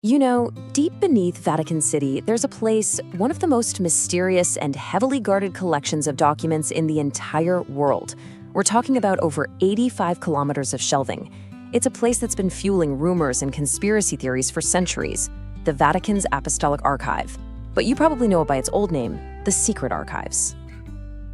You know, deep beneath Vatican City, there's a place, one of the most mysterious and heavily guarded collections of documents in the entire world. We're talking about over 85 kilometers of shelving. It's a place that's been fueling rumors and conspiracy theories for centuries, the Vatican's Apostolic Archive. But you probably know it by its old name, the Secret Archives.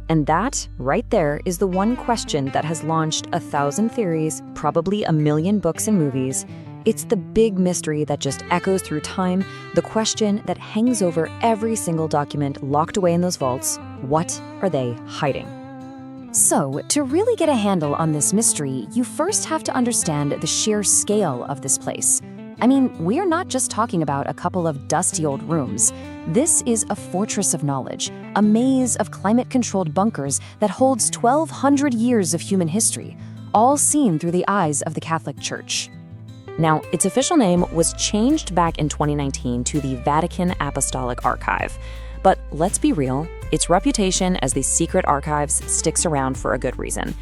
And that, right there, is the one question that has launched 1,000 theories, probably a million books and movies. It's the big mystery that just echoes through time, the question that hangs over every single document locked away in those vaults. What are they hiding? So, to really get a handle on this mystery, you first have to understand the sheer scale of this place. I mean, we're not just talking about a couple of dusty old rooms. This is a fortress of knowledge, a maze of climate-controlled bunkers that holds 1,200 years of human history, all seen through the eyes of the Catholic Church. Now, its official name was changed back in 2019 to the Vatican Apostolic Archive. But let's be real, its reputation as the secret archives sticks around for a good reason.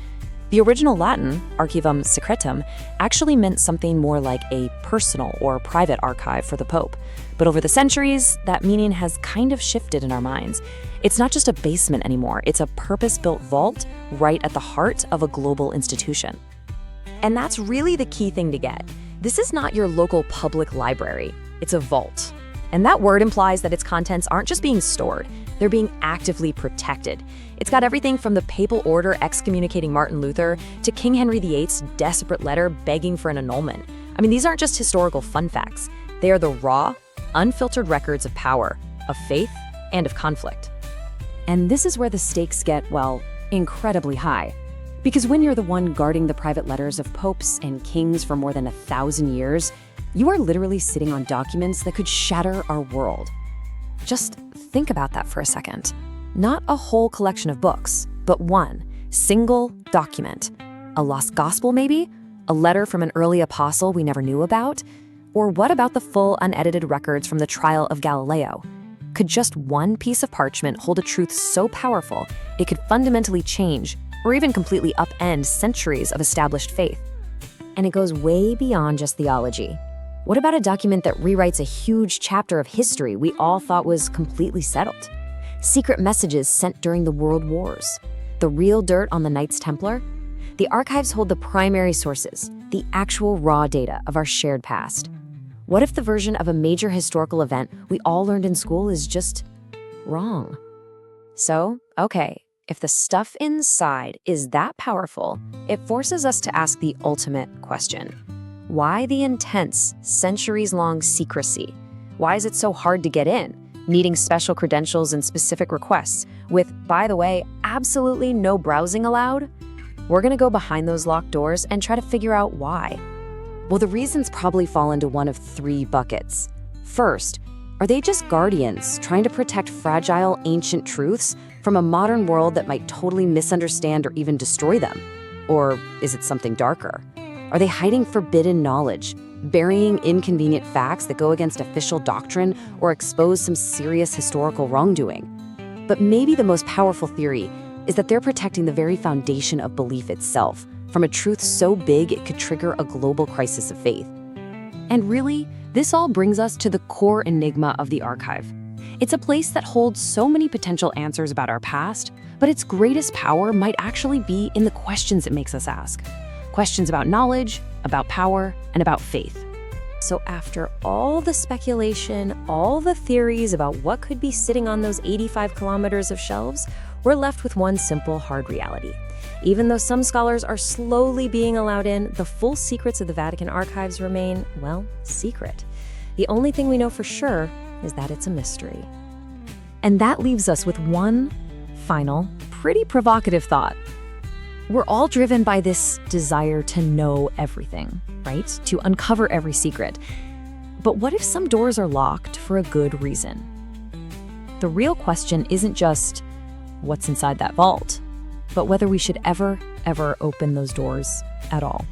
The original Latin, archivum secretum, actually meant something more like a personal or private archive for the Pope. But over the centuries, that meaning has kind of shifted in our minds. It's not just a basement anymore, it's a purpose-built vault right at the heart of a global institution. And that's really the key thing to get. This is not your local public library, it's a vault. And that word implies that its contents aren't just being stored, they're being actively protected. It's got everything from the papal order excommunicating Martin Luther to King Henry VIII's desperate letter begging for an annulment. I mean, these aren't just historical fun facts. They are the raw, unfiltered records of power, of faith, and of conflict. And this is where the stakes get, well, incredibly high. Because when you're the one guarding the private letters of popes and kings for more than 1,000 years, you are literally sitting on documents that could shatter our world. Just think about that for a second. Not a whole collection of books, but one single document. A lost gospel, maybe? A letter from an early apostle we never knew about? Or what about the full unedited records from the trial of Galileo? Could just one piece of parchment hold a truth so powerful it could fundamentally change or even completely upend centuries of established faith? And it goes way beyond just theology. What about a document that rewrites a huge chapter of history we all thought was completely settled? Secret messages sent during the World Wars? The real dirt on the Knights Templar? The archives hold the primary sources, the actual raw data of our shared past. What if the version of a major historical event we all learned in school is just wrong? So, okay, if the stuff inside is that powerful, it forces us to ask the ultimate question. Why the intense, centuries-long secrecy? Why is it so hard to get in, needing special credentials and specific requests, with, by the way, absolutely no browsing allowed? We're gonna go behind those locked doors and try to figure out why. Well, the reasons probably fall into one of three buckets. First, are they just guardians trying to protect fragile, ancient truths from a modern world that might totally misunderstand or even destroy them? Or is it something darker? Are they hiding forbidden knowledge, burying inconvenient facts that go against official doctrine or expose some serious historical wrongdoing? But maybe the most powerful theory is that they're protecting the very foundation of belief itself from a truth so big it could trigger a global crisis of faith. And really, this all brings us to the core enigma of the archive. It's a place that holds so many potential answers about our past, but its greatest power might actually be in the questions it makes us ask. Questions about knowledge, about power, and about faith. So after all the speculation, all the theories about what could be sitting on those 85 kilometers of shelves, we're left with one simple, hard reality. Even though some scholars are slowly being allowed in, the full secrets of the Vatican archives remain, well, secret. The only thing we know for sure is that it's a mystery. And that leaves us with one final, pretty provocative thought. We're all driven by this desire to know everything, right? To uncover every secret. But what if some doors are locked for a good reason? The real question isn't just what's inside that vault, but whether we should ever open those doors at all.